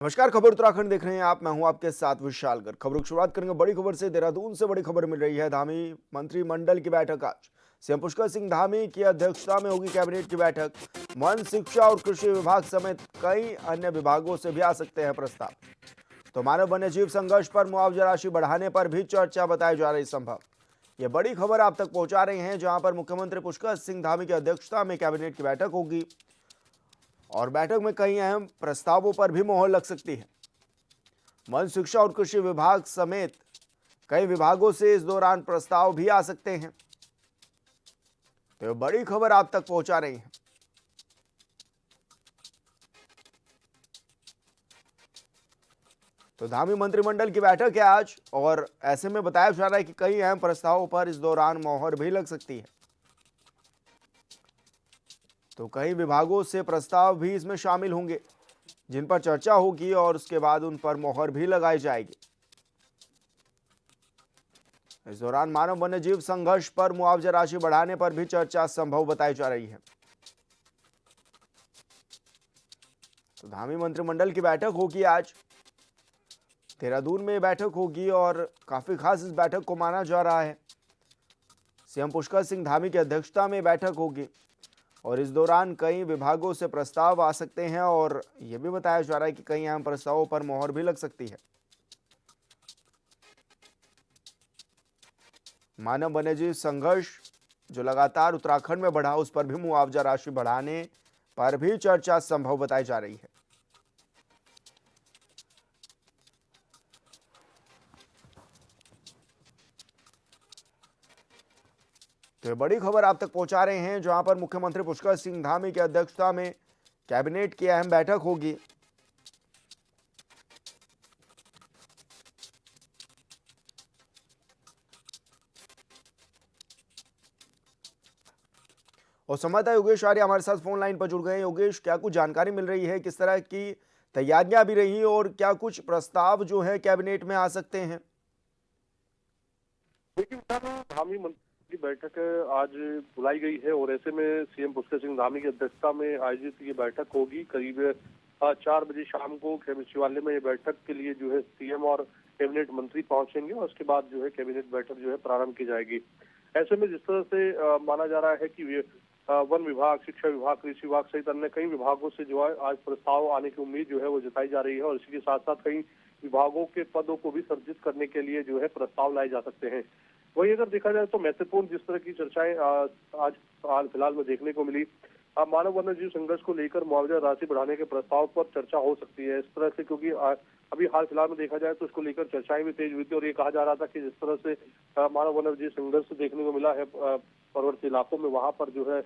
नमस्कार, खबर उत्तराखंड देख रहे हैं आप। मैं हूं आपके साथ विशाल गर्ग। खबरों की शुरुआत करेंगे बड़ी खबर से। देहरादून से बड़ी खबर मिल रही है। धामी मंत्रिमंडल की बैठक आज सीएम पुष्कर सिंह धामी की अध्यक्षता में होगी कैबिनेट की बैठक। वन, शिक्षा और कृषि विभाग समेत कई अन्य विभागों से भी आ सकते हैं प्रस्ताव। तो मानव वन्यजीव संघर्ष पर मुआवजा राशि बढ़ाने पर भी चर्चा बताई जा रही संभव। ये बड़ी खबर आप तक पहुंचा रहे हैं, जहां पर मुख्यमंत्री पुष्कर सिंह धामी की अध्यक्षता में कैबिनेट की बैठक होगी और बैठक में कई अहम प्रस्तावों पर भी मोहर लग सकती है। वन, शिक्षा और कृषि विभाग समेत कई विभागों से इस दौरान प्रस्ताव भी आ सकते हैं। तो ये बड़ी खबर आप तक पहुंचा रही है। तो धामी मंत्रिमंडल की बैठक है आज और ऐसे में बताया जा रहा है कि कई अहम प्रस्तावों पर इस दौरान मोहर भी लग सकती है। तो कई विभागों से प्रस्ताव भी इसमें शामिल होंगे, जिन पर चर्चा होगी और उसके बाद उन पर मोहर भी लगाई जाएगी। इस दौरान मानव वन्यजीव संघर्ष पर मुआवजा राशि बढ़ाने पर भी चर्चा संभव बताई जा रही है। तो धामी मंत्रिमंडल की बैठक होगी आज, देहरादून में बैठक होगी और काफी खास इस बैठक को माना जा रहा है। सीएम पुष्कर सिंह धामी की अध्यक्षता में बैठक होगी और इस दौरान कई विभागों से प्रस्ताव आ सकते हैं और यह भी बताया जा रहा है कि कई अहम प्रस्तावों पर मोहर भी लग सकती है। मानव वन्यजीव संघर्ष जो लगातार उत्तराखंड में बढ़ा, उस पर भी मुआवजा राशि बढ़ाने पर भी चर्चा संभव बताई जा रही है। तो ये बड़ी खबर आप तक पहुंचा रहे हैं, जहां पर मुख्यमंत्री पुष्कर सिंह धामी की अध्यक्षता में कैबिनेट की अहम बैठक होगी। और संवाददाता योगेश आर्य हमारे साथ फोन लाइन पर जुड़ गए हैं। योगेश, क्या कुछ जानकारी मिल रही है, किस तरह की तैयारियां भी रही और क्या कुछ प्रस्ताव जो है कैबिनेट में आ सकते हैं? देखिए धामी मंत्री की बैठक आज बुलाई गई है और ऐसे में सीएम पुष्कर सिंह धामी की अध्यक्षता में आयोजित ये बैठक होगी। करीब 4 बजे शाम को कैबिनेट सचिवालय में ये बैठक के लिए जो है सीएम और कैबिनेट मंत्री पहुंचेंगे और उसके बाद जो है कैबिनेट बैठक जो है प्रारंभ की जाएगी। ऐसे में जिस तरह से माना जा रहा है कि वन विभाग, शिक्षा विभाग, कृषि विभाग सहित अन्य कई विभागों से जो है आज प्रस्ताव आने की उम्मीद जो है वो जताई जा रही है और इसी के साथ साथ कई विभागों के पदों को भी सर्जित करने के लिए जो है प्रस्ताव लाए जा सकते हैं। वही अगर देखा जाए तो महत्वपूर्ण जिस तरह की चर्चाएं आज हाल फिलहाल में देखने को मिली, मानव वन्यजीव संघर्ष को लेकर मुआवजा राशि बढ़ाने के प्रस्ताव पर चर्चा हो सकती है इस तरह से, क्योंकि अभी हाल फिलहाल में देखा जाए तो इसको लेकर चर्चाएं भी तेज हुई थी और ये कहा जा रहा था कि जिस तरह से मानव वन्यजीव संघर्ष देखने को मिला है पर्वतीय इलाकों में, वहां पर जो है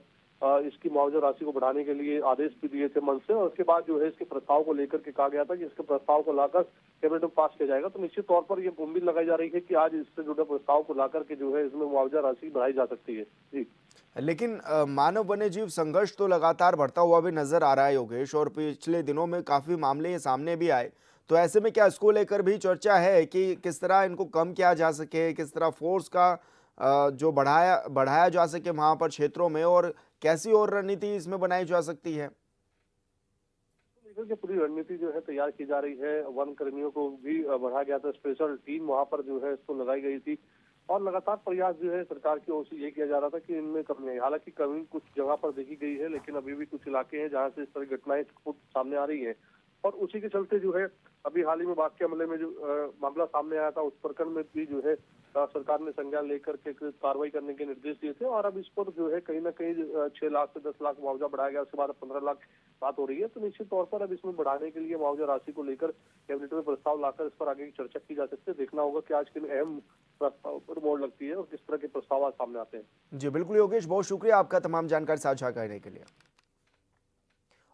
इसकी मुआवजा राशि को बढ़ाने के लिए आदेश भी दिए थे मन से और उसके बाद जो है इसके प्रस्ताव को लेकर के कहा गया था कि इसके प्रस्ताव को लाकर कैबिनेट में पास किया जाएगा। तो निश्चित तौर पर ये उम्मीद लगाई जा रही है कि आज इससे जुड़े प्रस्ताव को लाकर के जो है इसमें मुआवजा राशि बढ़ाई जा सकती है। जी, लेकिन मानव वन्यजीव संघर्ष तो लगातार बढ़ता हुआ भी नजर आ रहा है योगेश, और पिछले दिनों में काफी मामले ये सामने भी आए। तो ऐसे में क्या इसको लेकर भी चर्चा है कि किस तरह इनको कम किया जा सके, किस तरह फोर्स का जो बढ़ाया जा सके वहां पर क्षेत्रों में, और कैसी और रणनीति इसमें बनाई जा सकती है? लेकर के पूरी रणनीति जो है तैयार की जा रही है। वन कर्मियों को भी बढ़ाया गया था, स्पेशल टीम वहां पर जो है इसको लगाई गई थी और लगातार प्रयास जो है सरकार की ओर से ये किया जा रहा था कि इनमें कमी है। हालांकि कमी कुछ जगह पर देखी गई है, लेकिन अभी भी कुछ इलाके हैं जहां से इस तरह की घटनाएं खुद सामने आ रही है और उसी के चलते जो है अभी हाल ही में बाग के हमले में जो मामला सामने आया था उस प्रकरण में भी जो है सरकार ने संज्ञान लेकर के कार्रवाई करने के निर्देश दिए थे और अब इस पर जो है कहीं ना कहीं 6 लाख से 10 लाख मुआवजा बढ़ाया गया, उसके बाद 15 लाख बात हो रही है। तो निश्चित तौर पर अब इसमें बढ़ाने के लिए मुआवजा राशि को लेकर कैबिनेट में प्रस्ताव लाकर इस पर आगे की चर्चा की जा सकती है। देखना होगा कि आज किन अहम प्रस्ताव पर मोड़ लगती है और किस तरह के प्रस्ताव आज सामने आते हैं। जी बिल्कुल योगेश, बहुत शुक्रिया आपका तमाम जानकारी साझा करने के लिए।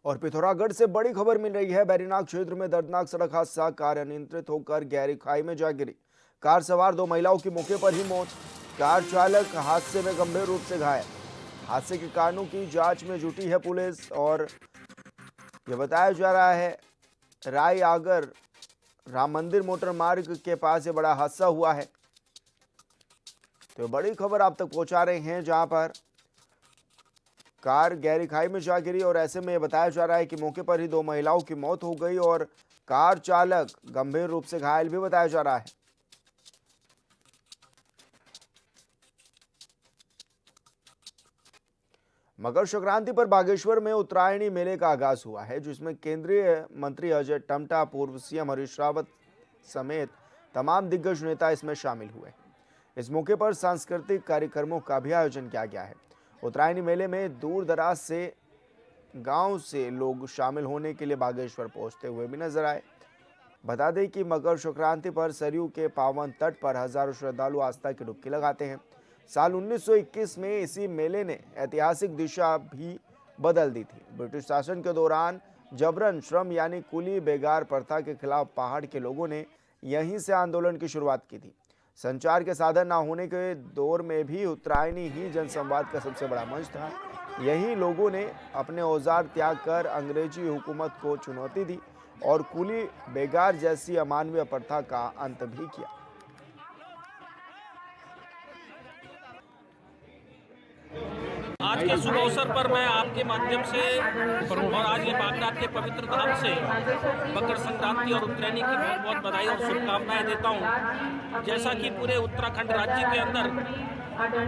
और पिथौरागढ़ से बड़ी खबर मिल रही है। बैरीनाग क्षेत्र में दर्दनाक सड़क हादसा, कार अनियंत्रित होकर गहरी खाई में जा गिरी। कार सवार 2 महिलाओं की मौके पर ही मौत, कार चालक हादसे में गंभीर रूप से घायल। हादसे के कारणों की जांच में जुटी है पुलिस और यह बताया जा रहा है राय आगर राम मंदिर मोटर मार्ग के पास ये बड़ा हादसा हुआ है। तो बड़ी खबर आप तक पहुंचा रहे हैं, जहां पर कार गहरी खाई में जा गिरी और ऐसे में यह बताया जा रहा है कि मौके पर ही 2 महिलाओं की मौत हो गई और कार चालक गंभीर रूप से घायल भी बताया जा रहा है। मकर संक्रांति पर बागेश्वर में उत्तरायणी मेले का आगाज हुआ है, जिसमें केंद्रीय मंत्री अजय टमटा, पूर्व सीएम हरीश रावत समेत तमाम दिग्गज नेता इसमें शामिल हुए। इस मौके पर सांस्कृतिक कार्यक्रमों का भी आयोजन किया गया है। उत्तरायणी मेले में दूर दराज से गांव से लोग शामिल होने के लिए बागेश्वर पहुंचते हुए भी नजर आए। बता दें कि मकर संक्रांति पर सरयू के पावन तट पर हजारों श्रद्धालु आस्था की डुबकी लगाते हैं। साल 1921 में इसी मेले ने ऐतिहासिक दिशा भी बदल दी थी। ब्रिटिश शासन के दौरान जबरन श्रम यानी कुली बेगार प्रथा के खिलाफ पहाड़ के लोगों ने यहीं से आंदोलन की शुरुआत की थी। संचार के साधन न होने के दौर में भी उत्तरायणी ही जनसंवाद का सबसे बड़ा मंच था। यहीं लोगों ने अपने औजार त्याग कर अंग्रेजी हुकूमत को चुनौती दी और कुली बेगार जैसी अमानवीय प्रथा का अंत भी किया। आज के शुभ अवसर पर मैं आपके माध्यम से और आज ये बागनाथ के पवित्र धाम से मकर संक्रांति और उत्तरायणी की बहुत बहुत बधाई और शुभकामनाएं देता हूं। जैसा कि पूरे उत्तराखंड राज्य के अंदर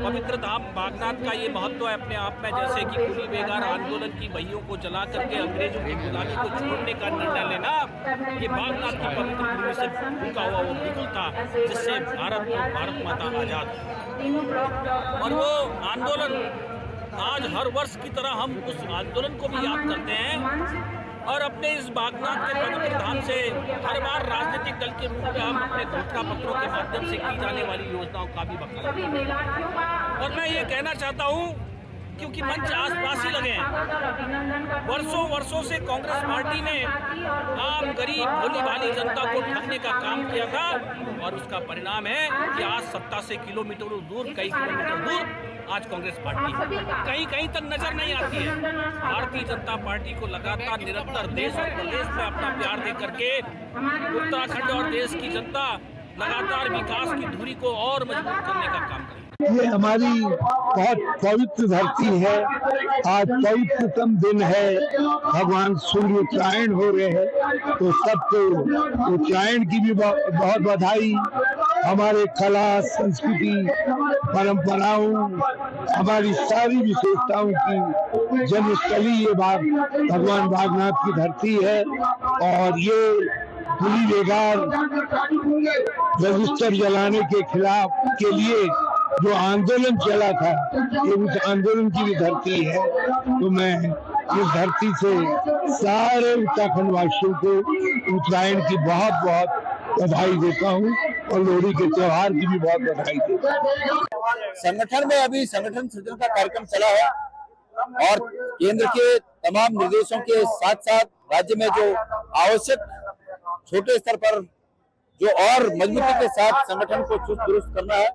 पवित्र धाम बागनाथ का ये महत्व है अपने आप में, जैसे कि कुली बेगार आंदोलन की बहियों को जला करके अंग्रेजों की गुलामी को छोड़ने का निर्णय लेना, ये बागनाथ की पवित्र भूमि से फूका हुआ वो बिगुल था जिससे भारत माता आजाद। और वो आंदोलन आज हर वर्ष की तरह हम उस आंदोलन को भी याद करते हैं और अपने इस बागनाथ के पवित्र धाम से हर बार राजनीतिक दल के रूप में हम अपने घोषणा पत्रों के माध्यम से की जाने वाली योजनाओं का भी बखान। और मैं ये कहना चाहता हूँ, क्योंकि मंच आसपास ही लगे हैं, वर्षों से कांग्रेस पार्टी ने आम गरीब भोली भाली जनता को ठगने का काम किया था और उसका परिणाम है कि आज सत्ता से किलोमीटरों दूर, कई किलोमीटर दूर आज कांग्रेस पार्टी कहीं तक नजर नहीं आती है। भारतीय जनता पार्टी को लगातार निरंतर देश और प्रदेश में अपना प्यार दे करके उत्तराखंड और देश की जनता लगातार विकास की धुरी को और मजबूत करने का काम करेगी। ये हमारी बहुत पवित्र धरती है। आज पवित्रतम दिन है, भगवान सूर्य उत्तरायण हो रहे हैं, तो सबको उत्तरायण की भी बहुत बधाई। हमारे कला, संस्कृति, परंपराओं, हमारी सारी विशेषताओं की जन्मस्थली ये भगवान बागनाथ की धरती है। और ये कुली बेगार रजिस्टर जलाने के खिलाफ के लिए जो आंदोलन चला था, ये उस आंदोलन की भी धरती है। तो मैं इस धरती से सारे उत्तराखंड वासियों को उत्तरायण की बहुत बहुत बधाई देता हूँ और लोहड़ी के त्योहार की भी बहुत बधाई देता हूँ। संगठन में अभी संगठन सृजन का कार्यक्रम चला है और केंद्र के तमाम निर्देशों के साथ साथ राज्य में जो आवश्यक छोटे स्तर पर जो और मजबूती के साथ संगठन को चुस्त दुरुस्त करना है,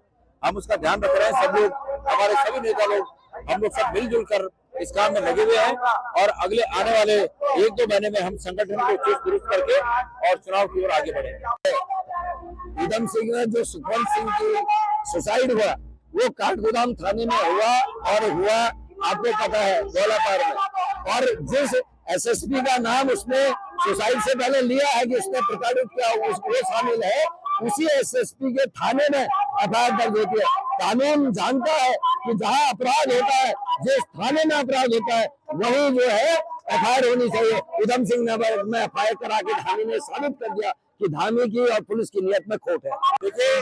हम उसका ध्यान रख रहे हैं। सब लोग, हमारे सभी नेता लोग, हम लोग सब मिलजुल कर इस काम में लगे हुए हैं और अगले आने वाले 1-2 महीने में हम संगठन को चुस्त दुरुस्त करके और चुनाव की ओर आगे बढ़ेंगे। उधम सिंह में जो सुखवंत सिंह की सुसाइड हुआ वो काठगोदाम थाने में हुआ आपको पता है दौलापार में, और जिस एसएसपी का नाम उसने सुसाइड से पहले लिया है कि उसने प्रताड़ित किया, वो शामिल है, उसी एसएसपी के थाने में एफआईआर दर्ज होती है। कानून जानता है कि जहां अपराध होता है, जिस थाने में अपराध होता है, वही जो है एफआईआर होनी चाहिए। उधम सिंह ने एफआईआर करा के धामी ने साबित कर दिया कि धामी की और पुलिस की नियत में खोट है। देखिए,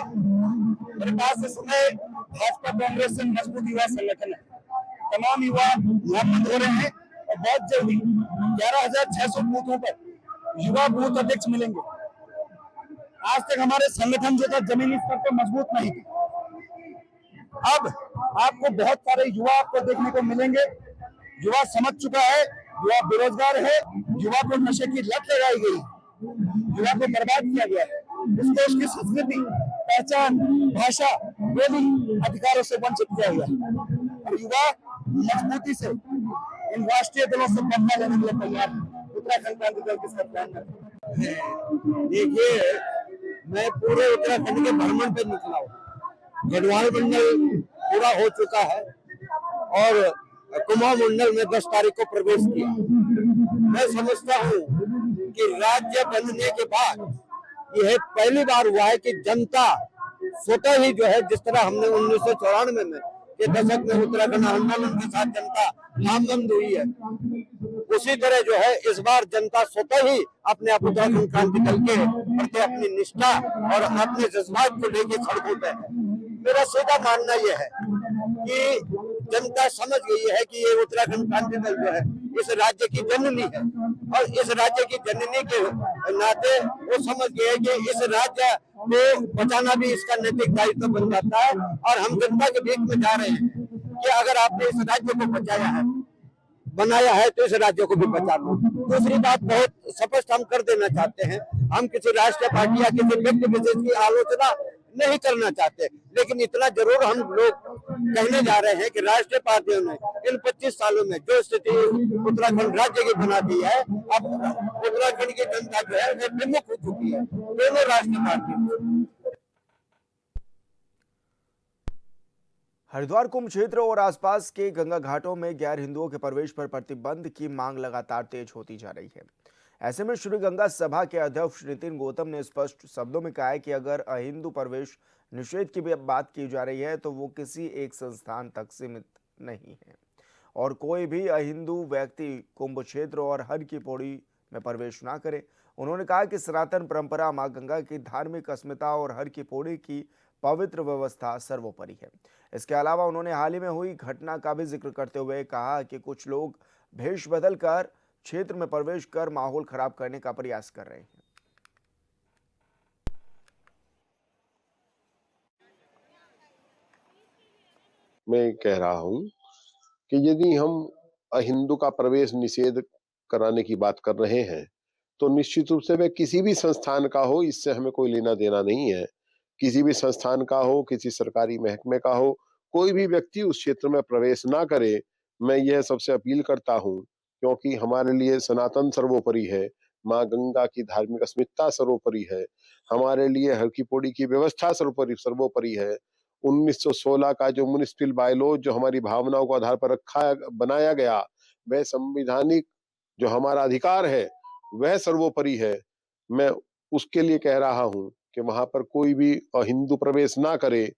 मेरे पास इस समय भाजपा कांग्रेस से मजबूत युवा संगठन है। तमाम युवा लाभप्रद हो रहे हैं और बहुत जल्दी 11,600 बूथों पर युवा बूथ अध्यक्ष मिलेंगे। आज तक हमारे संगठन जो था जमीनी स्तर पर मजबूत नहीं था। अब आपको बहुत सारे युवा आपको देखने को मिलेंगे। युवा समझ चुका है, युवा बेरोजगार है, युवा को नशे की लत लगाई गई, युवा को बर्बाद किया गया है, उसको उसकी संस्कृति, पहचान, भाषा, बोली, अधिकारों से वंचित किया गया और युवा मजबूती से इन राष्ट्रीय दलों से बदला लेने के लिए तैयार है। उत्तराखंड क्रांति दल के साथ प्लान है। देखिए, मैं पूरे उत्तराखंड के भ्रमण पे निकला हूँ। गढ़वाल मंडल पूरा हो चुका है और कुमाऊं मंडल में 10 तारीख को प्रवेश किया। मैं समझता हूँ कि राज्य बनने के बाद यह पहली बार हुआ है कि जनता स्वतः ही जो है, जिस तरह हमने 1994 में के दशक में उत्तराखंड आंदोलन के साथ जनता लामबंद हुई है, उसी तरह जो है इस बार जनता स्वतः ही अपने आप उत्तराखंड क्रांति दल के प्रति अपनी निष्ठा और अपने जज्बात को लेकर सड़कों पे है। मेरा सीधा मानना यह है कि जनता समझ गई है कि ये उत्तराखंड क्रांति दल जो है इस राज्य की जननी है, और इस राज्य की जननी के नाते वो समझ गए हैं कि इस राज्य को बचाना भी इसका नैतिक दायित्व बन जाता है। और हम जनता के बीच में जा रहे हैं कि अगर आपने इस राज्य को बचाया है, बनाया है, तो इस राज्य को भी बचा लो। दूसरी बात बहुत स्पष्ट हम कर देना चाहते हैं, हम किसी राष्ट्रीय पार्टी या किसी व्यक्ति विशेष की आलोचना नहीं करना चाहते, लेकिन इतना जरूर हम लोग कहने जा रहे हैं कि राष्ट्रीय पार्टियों ने इन 25 सालों में जो स्थिति उत्तराखंड राज्य की बना दी है, अब उत्तराखंड की जनता जो है वो विमुख हो चुकी है दोनों राष्ट्रीय पार्टियों। हरिद्वार कुंभ क्षेत्र और आसपास के गंगा घाटों में गैर हिंदुओं के प्रवेश पर प्रतिबंध की मांग लगातार तेज होती जा रही है। ऐसे में श्री गंगा सभा के अध्यक्ष नितिन गौतम ने स्पष्ट शब्दों में कहा है कि अगर अहिंदू प्रवेश निषेध की भी बात की जा रही है तो वो किसी एक संस्थान तक सीमित नहीं है और कोई भी अहिंदू व्यक्ति कुंभ क्षेत्र और हर की पौड़ी में प्रवेश ना करे। उन्होंने कहा कि सनातन परंपरा मां गंगा की धार्मिक अस्मिता और हर की पौड़ी की पवित्र व्यवस्था सर्वोपरि है। इसके अलावा उन्होंने हाल ही में हुई घटना का भी जिक्र करते हुए कहा कि कुछ लोग भेष बदल कर क्षेत्र में प्रवेश कर माहौल खराब करने का प्रयास कर रहे हैं। मैं कह रहा हूं कि यदि हम अहिंदू का प्रवेश निषेध कराने की बात कर रहे हैं तो निश्चित रूप से वह किसी भी संस्थान का हो, इससे हमें कोई लेना देना नहीं है। किसी भी संस्थान का हो, किसी सरकारी महकमे का हो, कोई भी व्यक्ति उस क्षेत्र में प्रवेश ना करे। मैं यह सबसे अपील करता हूं, क्योंकि हमारे लिए सनातन सर्वोपरि है, माँ गंगा की धार्मिक अस्मिता सर्वोपरि है, हमारे लिए हर की पौड़ी की व्यवस्था सर्वोपरि है। 1916 का जो म्युनिसिपल बायलॉ जो हमारी भावनाओं को आधार पर बनाया गया, वह संविधानिक जो हमारा अधिकार है वह सर्वोपरि है। मैं उसके लिए कह रहा हूं कि वहां पर कोई भी अहिंदू प्रवेश ना करे।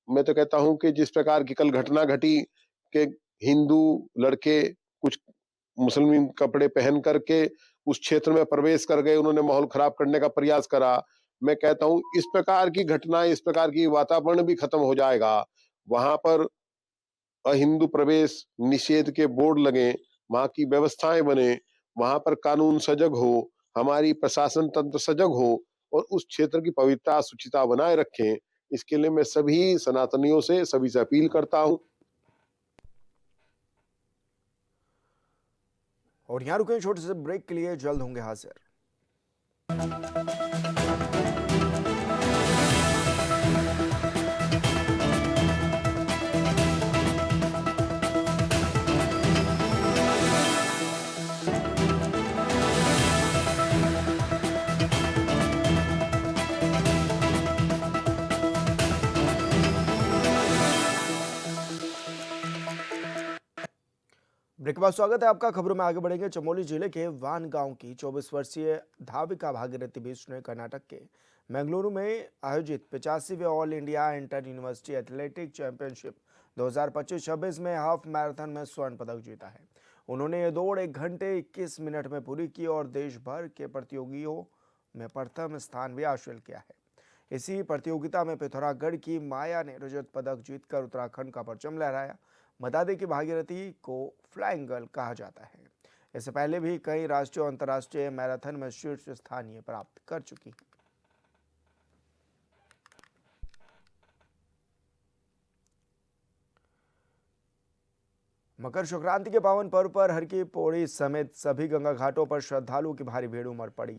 मैं तो कहता हूं कि जिस प्रकार की कल घटना घटी कि हिंदू लड़के कुछ मुस्लिम कपड़े पहन करके उस क्षेत्र में प्रवेश कर गए, उन्होंने माहौल खराब करने का प्रयास करा। मैं कहता हूं इस प्रकार की घटनाएं, इस प्रकार की वातावरण भी खत्म हो जाएगा। वहां पर अहिंदू प्रवेश निषेध के बोर्ड लगे, वहां की व्यवस्थाएं बने, वहां पर कानून सजग हो, हमारी प्रशासन तंत्र सजग हो और उस क्षेत्र की पवित्रता शुचिता बनाए रखें। इसके लिए मैं सभी सनातनियों से, सभी से अपील करता हूं। और यहाँ रुके छोटे से ब्रेक के लिए, जल्द होंगे हाजिर। ब्रेक के बाद स्वागत है आपका। खबरों में आगे बढ़ेंगे। चमोली जिले के वान गांव की 24 वर्षीय धाविका भागीरथी बिष्ट ने कर्नाटक के मंगलुरु में आयोजित 85वें all India inter university athletic championship 2025-26 में हाफ मैराथन में स्वर्ण पदक जीता है। उन्होंने ये दौड़ 1 घंटे 21 मिनट में पूरी की और देश भर के प्रतियोगियों में प्रथम स्थान भी हासिल किया है। इसी प्रतियोगिता में पिथौरागढ़ की माया ने रजत पदक जीतकर उत्तराखंड का परचम लहराया। बता दें कि भागीरथी को फ्लाइंग गर्ल कहा जाता है। इससे पहले भी कई राष्ट्रीय और अंतर्राष्ट्रीय मैराथन में शीर्ष स्थान प्राप्त कर चुकी है। मकर संक्रांति के पावन पर्व पर हर की पौड़ी समेत सभी गंगा घाटों पर श्रद्धालुओं की भारी भीड़ उमड़ पड़ी।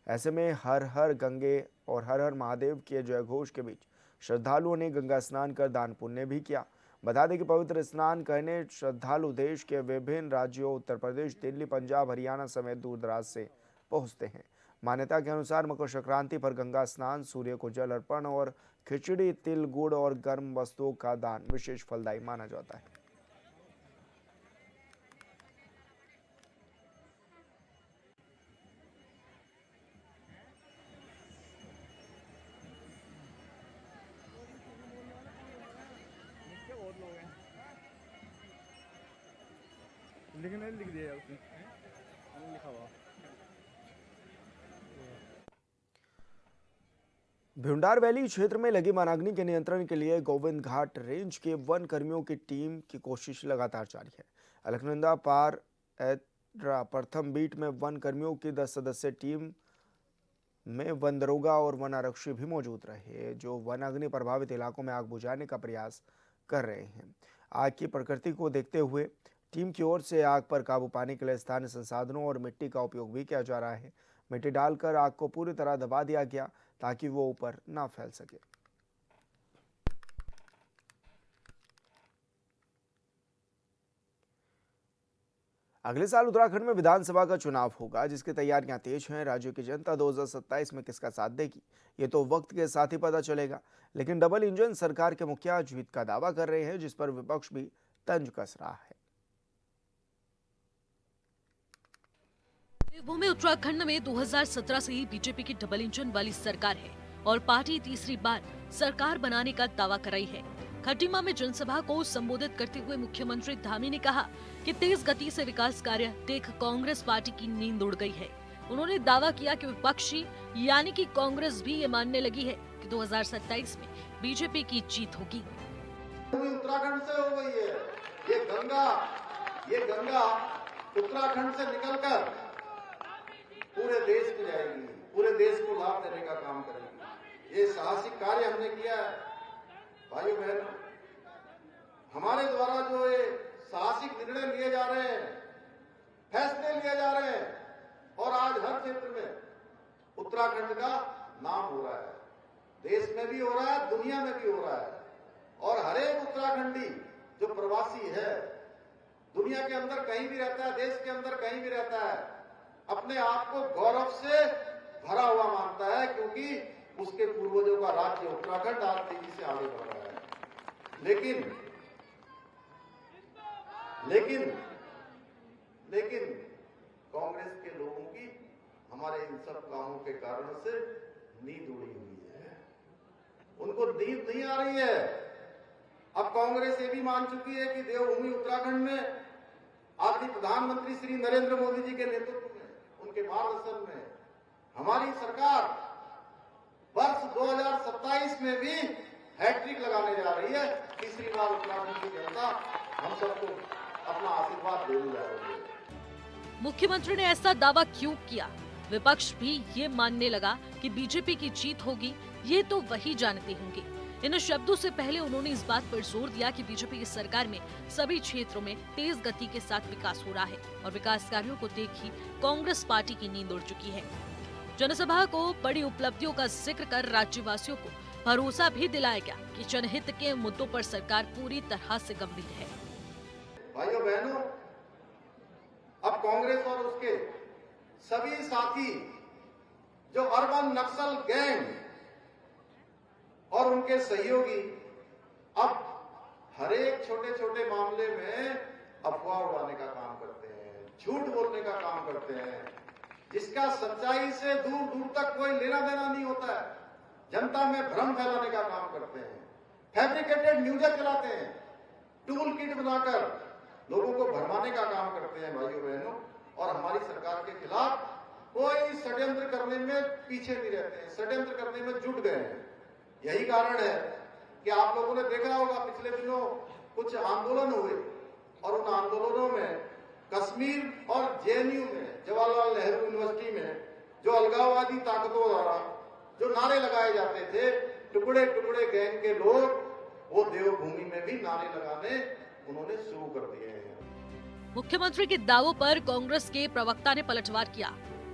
ऐसे में हर हर गंगे और हर हर महादेव के जयघोष के बीच श्रद्धालुओं ने गंगा स्नान कर दान पुण्य भी किया। बता दें कि पवित्र स्नान करने श्रद्धालु देश के विभिन्न राज्यों उत्तर प्रदेश, दिल्ली, पंजाब, हरियाणा समेत दूर दराज से पहुंचते हैं। मान्यता के अनुसार मकर संक्रांति पर गंगा स्नान, सूर्य को जल अर्पण और खिचड़ी, तिल, गुड़ और गर्म वस्तुओं का दान विशेष फलदायी माना जाता है। लेकिन लिख दिया उसने, मैंने लिखा हुआ। भिंडार वैली क्षेत्र में लगी वनाग्नि के नियंत्रण के लिए गोविंद घाट रेंज के वन कर्मियों की टीम की कोशिश लगातार जारी है। अलकनंदा पार एड्रा प्रथम बीट में वन कर्मियों की 10 सदस्यीय टीम में वन दरोगा और वन आरक्षी भी मौजूद रहे, जो वनाग्नि प्रभावित इलाकों में आग बुझाने का प्रयास कर रहे हैं। आग की प्रकृति को देखते हुए टीम की ओर से आग पर काबू पाने के लिए स्थानीय संसाधनों और मिट्टी का उपयोग भी किया जा रहा है। मिट्टी डालकर आग को पूरी तरह दबा दिया गया ताकि वो ऊपर ना फैल सके। अगले साल उत्तराखंड में विधानसभा का चुनाव होगा, जिसकी तैयारियां तेज हैं। राज्य की जनता 2027 में किसका साथ देगी, ये तो वक्त के साथ ही पता चलेगा। लेकिन डबल इंजन सरकार के मुखिया जीत का दावा कर रहे हैं, जिस पर विपक्ष भी तंज कस रहा है। देवभूमि उत्तराखंड में 2017 से ही बीजेपी की डबल इंजन वाली सरकार है और पार्टी तीसरी बार सरकार बनाने का दावा कर रही है। खटीमा में जनसभा को संबोधित करते हुए मुख्यमंत्री धामी ने कहा कि तेज गति से विकास कार्य देख कांग्रेस पार्टी की नींद उड़ गई है। उन्होंने दावा किया कि विपक्षी यानी कि कांग्रेस भी ये मानने लगी है कि 2027 में बीजेपी की जीत होगी। उत्तराखंड से हो गई है। ये गंगा उत्तराखंड से निकलकर पूरे देश में जाएगी, पूरे देश को लाभ देने का काम करेगी। ये साहसिक कार्य हमने किया है भाइयों बहनों। हमारे द्वारा जो ये साहसिक निर्णय लिए जा रहे हैं, फैसले लिए जा रहे हैं, और आज हर क्षेत्र में उत्तराखंड का नाम हो रहा है। देश में भी हो रहा है, दुनिया में भी हो रहा है। और हर एक उत्तराखंडी जो प्रवासी है, दुनिया के अंदर कहीं भी रहता है, देश के अंदर कहीं भी रहता है, अपने आप को गौरव से भरा हुआ मानता है, क्योंकि उसके पूर्वजों का राज्य उत्तराखंड आज तेजी से आगे बढ़ रहा है। लेकिन कांग्रेस के लोगों की हमारे इन सब कामों के कारण से नींद उड़ी हुई है। उनको नींद नहीं आ रही है। अब कांग्रेस ये भी मान चुकी है कि देवभूमि उत्तराखंड में आदरणीय प्रधानमंत्री श्री नरेंद्र मोदी जी के नेतृत्व में, उनके मार्गदर्शन में हमारी सरकार वर्ष 2027 में भी हैट्रिक लगाने जा रही है। तीसरी बार उत्तराखंड की जनता हम सबको अपना आशीर्वाद देने जा रही है। मुख्यमंत्री ने ऐसा दावा क्यों किया? विपक्ष भी ये मानने लगा कि बीजेपी की जीत होगी, ये तो वही जानते होंगे। इन शब्दों से पहले उन्होंने इस बात पर जोर दिया कि बीजेपी की सरकार में सभी क्षेत्रों में तेज गति के साथ विकास हो रहा है और विकास कार्यों को देख ही कांग्रेस पार्टी की नींद उड़ चुकी है। जनसभा को बड़ी उपलब्धियों का जिक्र कर राज्यवासियों को भरोसा भी दिलाया गया कि जनहित के मुद्दों पर सरकार पूरी तरह से गंभीर है। भाइयों बहनों, अब कांग्रेस और उसके सभी साथी जो अर्बन नक्सल गैंग और उनके सहयोगी अब हर एक छोटे छोटे मामले में अफवाह उड़ाने का काम करते हैं, झूठ बोलने का काम करते हैं, जिसका सच्चाई से दूर दूर तक कोई लेना देना नहीं होता है। जनता में भ्रम फैलाने का काम करते हैं, फैब्रिकेटेड न्यूज़ चलाते हैं, टूल किट बनाकर लोगों को भरमाने का काम करते हैं भाइयों बहनों। और हमारी सरकार के खिलाफ कोई षड्यंत्र करने में पीछे नहीं रहते हैं, षड्यंत्र करने में जुट गए हैं। यही कारण है कि आप लोगों ने देखा होगा पिछले दिनों कुछ आंदोलन हुए और उन आंदोलनों में कश्मीर और जेएनयू में, जवाहरलाल नेहरू यूनिवर्सिटी में जो अलगाववादी ताकतों द्वारा जो नारे लगाए जाते थे, टुकड़े टुकड़े गैंग के लोग वो देवभूमि में भी नारे लगाने उन्होंने शुरू कर दिए हैं। मुख्यमंत्री के दावों पर कांग्रेस के प्रवक्ता ने पलटवार किया।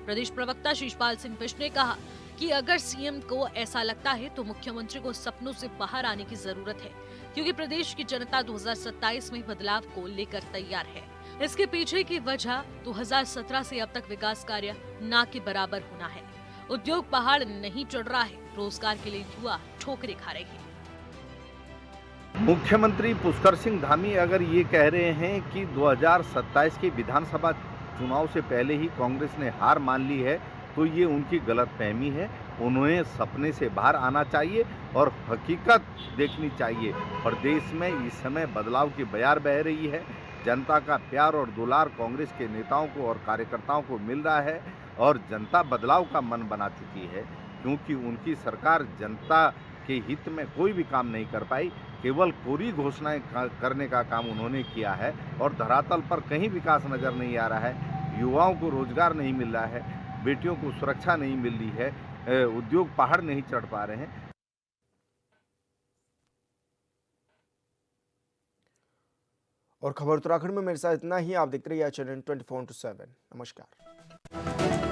प्रदेश प्रवक्ता शिषपाल सिंह बिष्ट ने कहा कि अगर सीएम को ऐसा लगता है तो मुख्यमंत्री को सपनों से बाहर आने की जरूरत है, क्योंकि प्रदेश की जनता 2027 में बदलाव को लेकर तैयार है। इसके पीछे की वजह 2017 से अब तक विकास कार्य ना के बराबर होना है। उद्योग पहाड़ नहीं चढ़ रहा है, रोजगार के लिए युवा ठोकरें खा रहे हैं। मुख्यमंत्री पुष्कर सिंह धामी अगर ये कह रहे हैं कि 2027 के विधानसभा चुनाव से पहले ही कांग्रेस ने हार मान ली है, तो ये उनकी गलतफहमी है। उन्हें सपने से बाहर आना चाहिए और हकीकत देखनी चाहिए। और देश में इस समय बदलाव की बयार बह रही है। जनता का प्यार और दुलार कांग्रेस के नेताओं को और कार्यकर्ताओं को मिल रहा है और जनता बदलाव का मन बना चुकी है, क्योंकि उनकी सरकार जनता के हित में कोई भी काम नहीं कर पाई, केवल कोरी घोषणाएं करने का काम उन्होंने किया है और धरातल पर कहीं विकास नजर नहीं आ रहा है। युवाओं को रोजगार नहीं मिल रहा है, बेटियों को सुरक्षा नहीं मिल रही है, उद्योग पहाड़ नहीं चढ़ पा रहे हैं। और खबर उत्तराखंड में मेरे साथ इतना ही। आप देखते रहिए चैनल 24/7। नमस्कार।